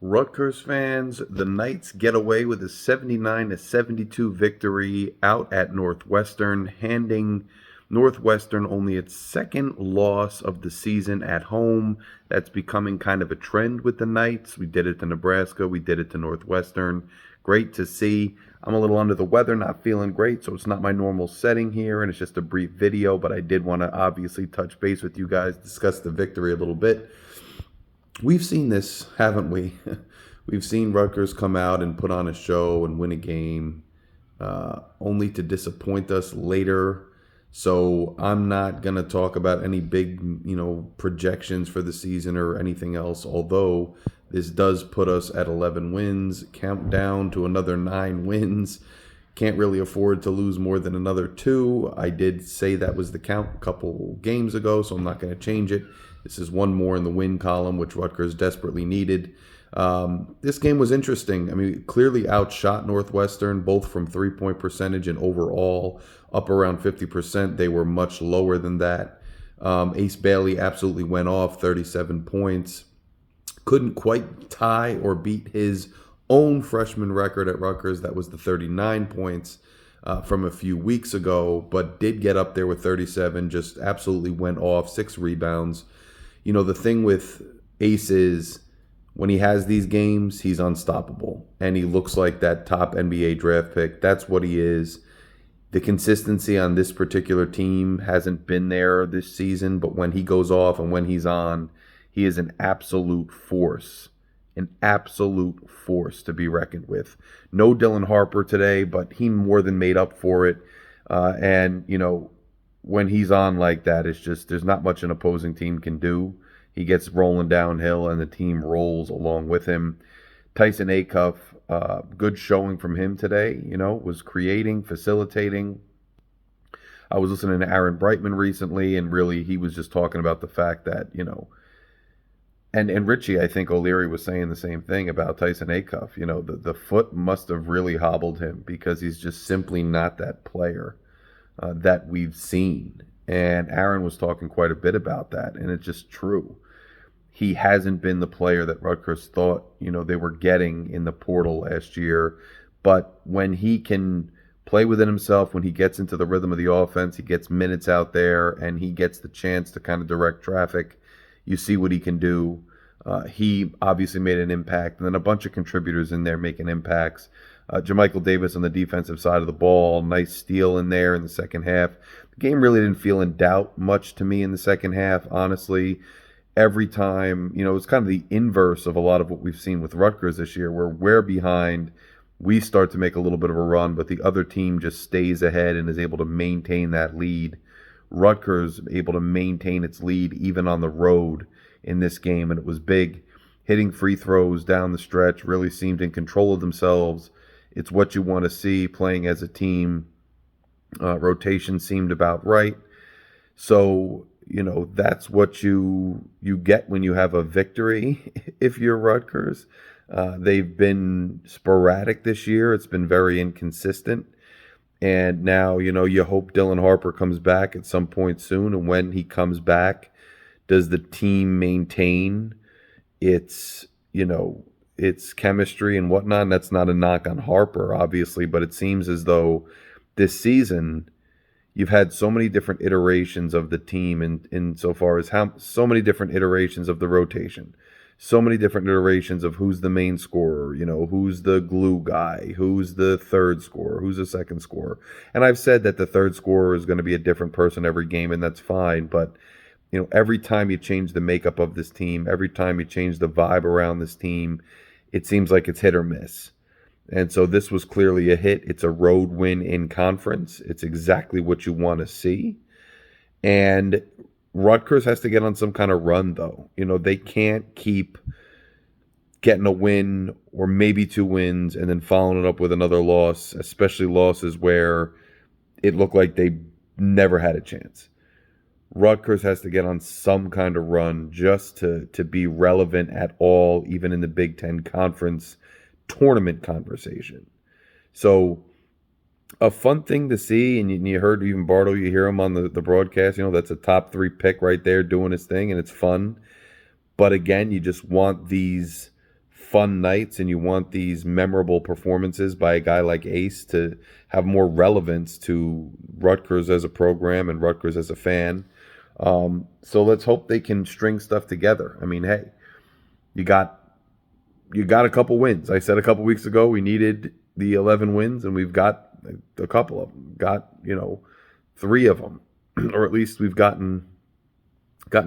Rutgers fans, the Knights get away with a 79-72 victory out at Northwestern, handing Northwestern only its second loss of the season at home. That's becoming kind of a trend with the Knights. We did it to Nebraska, we did it to Northwestern. Great to see. I'm a little under the weather, not feeling great, so it's not my normal setting here, and it's just a brief video, but I did want to obviously touch base with you guys, discuss the victory a little bit. We've seen this, haven't we? We've seen Rutgers come out and put on a show and win a game, only to disappoint us later. So I'm not going to talk about any big, projections for the season or anything else, although this does put us at 11 wins, count down to another 9 wins. Can't really afford to lose more than another 2. I did say that was the count a couple games ago, so I'm not going to change it. This is one more in the win column, which Rutgers desperately needed. This game was interesting. I mean, clearly outshot Northwestern, both from three-point percentage and overall, up around 50%. They were much lower than that. Ace Bailey absolutely went off, 37 points. Couldn't quite tie or beat his own freshman record at Rutgers. That was the 39 points from a few weeks ago, but did get up there with 37, just absolutely went off, 6 rebounds. The thing with Ace is when he has these games, he's unstoppable, and he looks like that top NBA draft pick. That's what he is. The consistency on this particular team hasn't been there this season, but when he goes off and when he's on, he is an absolute force to be reckoned with. No Dylan Harper today, but he more than made up for it. When he's on like that, it's just there's not much an opposing team can do. He gets rolling downhill, and the team rolls along with him. Tyson Acuff, good showing from him today. Was creating, facilitating. I was listening to Aaron Brightman recently, and really he was just talking about the fact that and Richie, I think O'Leary was saying the same thing about Tyson Acuff. The foot must have really hobbled him because he's just simply not that player that we've seen. And Aaron was talking quite a bit about that, and it's just true. He hasn't been the player that Rutgers thought, they were getting in the portal last year. But when he can play within himself, when he gets into the rhythm of the offense, he gets minutes out there, and he gets the chance to kind of direct traffic, you see what he can do. He obviously made an impact, and then a bunch of contributors in there making impacts. Jermichael Davis on the defensive side of the ball, nice steal in there in the second half. The game really didn't feel in doubt much to me in the second half, honestly. Every time, it's kind of the inverse of a lot of what we've seen with Rutgers this year, where we're behind, we start to make a little bit of a run, but the other team just stays ahead and is able to maintain that lead. Rutgers able to maintain its lead even on the road in this game, and it was big. Hitting free throws down the stretch, really seemed in control of themselves. It's what you want to see playing as a team. Rotation seemed about right. So, that's what you get when you have a victory if you're Rutgers. They've been sporadic this year. It's been very inconsistent. And now, you hope Dylan Harper comes back at some point soon. And when he comes back, does the team maintain its chemistry and whatnot? And that's not a knock on Harper, obviously, but it seems as though this season you've had so many different iterations of the team in so far as so many different iterations of the rotation. So many different iterations of who's the main scorer, who's the glue guy, who's the third scorer, who's the second scorer. And I've said that the third scorer is going to be a different person every game, and that's fine. But, every time you change the makeup of this team, every time you change the vibe around this team, it seems like it's hit or miss. And so this was clearly a hit. It's a road win in conference. It's exactly what you want to see. And Rutgers has to get on some kind of run, though. They can't keep getting a win or maybe 2 wins and then following it up with another loss, especially losses where it looked like they never had a chance. Rutgers has to get on some kind of run just to be relevant at all, even in the Big Ten Conference tournament conversation. So a fun thing to see, and you heard even Bardo, you hear him on the broadcast, that's a top 3 pick right there doing his thing, and it's fun. But again, you just want these fun nights and you want these memorable performances by a guy like Ace to have more relevance to Rutgers as a program and Rutgers as a fan. So let's hope they can string stuff together. I mean, hey, you got you got a couple wins. I said a couple weeks ago we needed the 11 wins, and we've got a couple of them. Got 3 of them, or at least we've gotten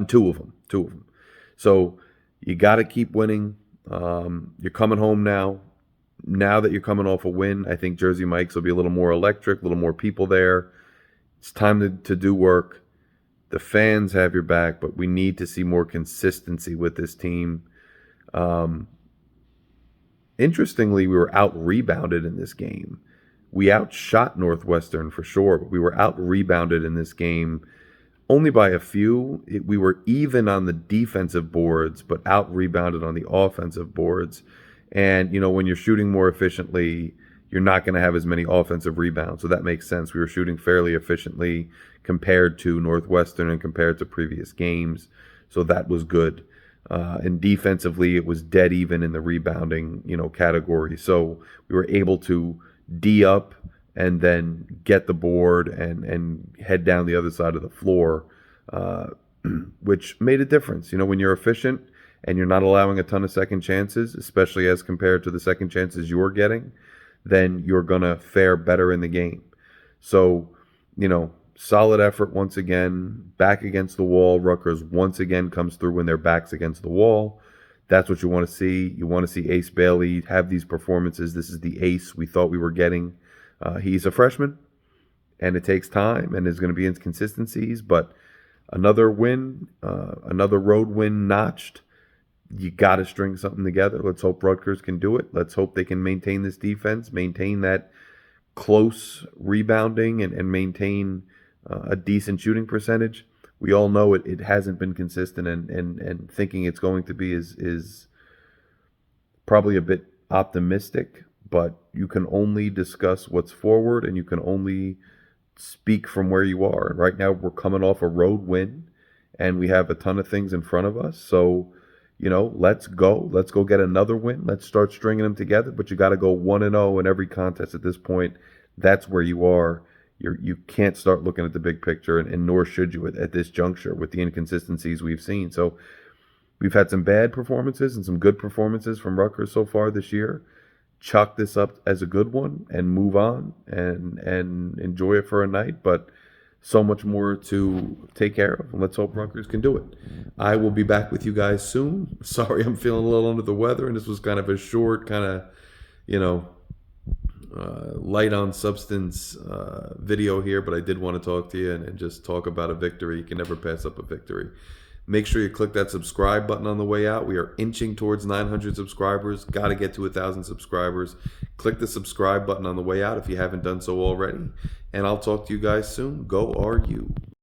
two of them. So you got to keep winning. You're coming home now. Now that you're coming off a win, I think Jersey Mike's will be a little more electric, a little more people there. It's time to do work. The fans have your back, but we need to see more consistency with this team. Interestingly, we were out-rebounded in this game. We outshot Northwestern for sure, but we were out-rebounded in this game only by a few. We were even on the defensive boards, but out-rebounded on the offensive boards. And, when you're shooting more efficiently, you're not going to have as many offensive rebounds. So that makes sense. We were shooting fairly efficiently compared to Northwestern and compared to previous games. So that was good. And defensively, it was dead even in the rebounding, category. So we were able to D up and then get the board and head down the other side of the floor, which made a difference. When you're efficient and you're not allowing a ton of second chances, especially as compared to the second chances you're getting, then you're going to fare better in the game. So, solid effort once again, back against the wall. Rutgers once again comes through when their back's against the wall. That's what you want to see. You want to see Ace Bailey have these performances. This is the Ace we thought we were getting. He's a freshman, and it takes time, and there's going to be inconsistencies, but another win, another road win notched. You got to string something together. Let's hope Rutgers can do it. Let's hope they can maintain this defense, maintain that close rebounding, and maintain a decent shooting percentage. We all know it hasn't been consistent, and thinking it's going to be is probably a bit optimistic, but you can only discuss what's forward, and you can only speak from where you are. And right now we're coming off a road win, and we have a ton of things in front of us. So, let's go. Let's go get another win. Let's start stringing them together, but you got to go 1-0 in every contest at this point. That's where you are. You can't start looking at the big picture, and nor should you at this juncture with the inconsistencies we've seen. So we've had some bad performances and some good performances from Rutgers so far this year. Chalk this up as a good one and move on and enjoy it for a night, but so much more to take care of, and let's hope Rutgers can do it. I will be back with you guys soon. Sorry, I'm feeling a little under the weather, and this was kind of a short, kind of, light on substance video here, but I did want to talk to you and just talk about a victory. You can never pass up a victory. Make sure you click that subscribe button on the way out. We are inching towards 900 subscribers. Got to get to 1,000 subscribers. Click the subscribe button on the way out if you haven't done so already. And I'll talk to you guys soon. Go RU.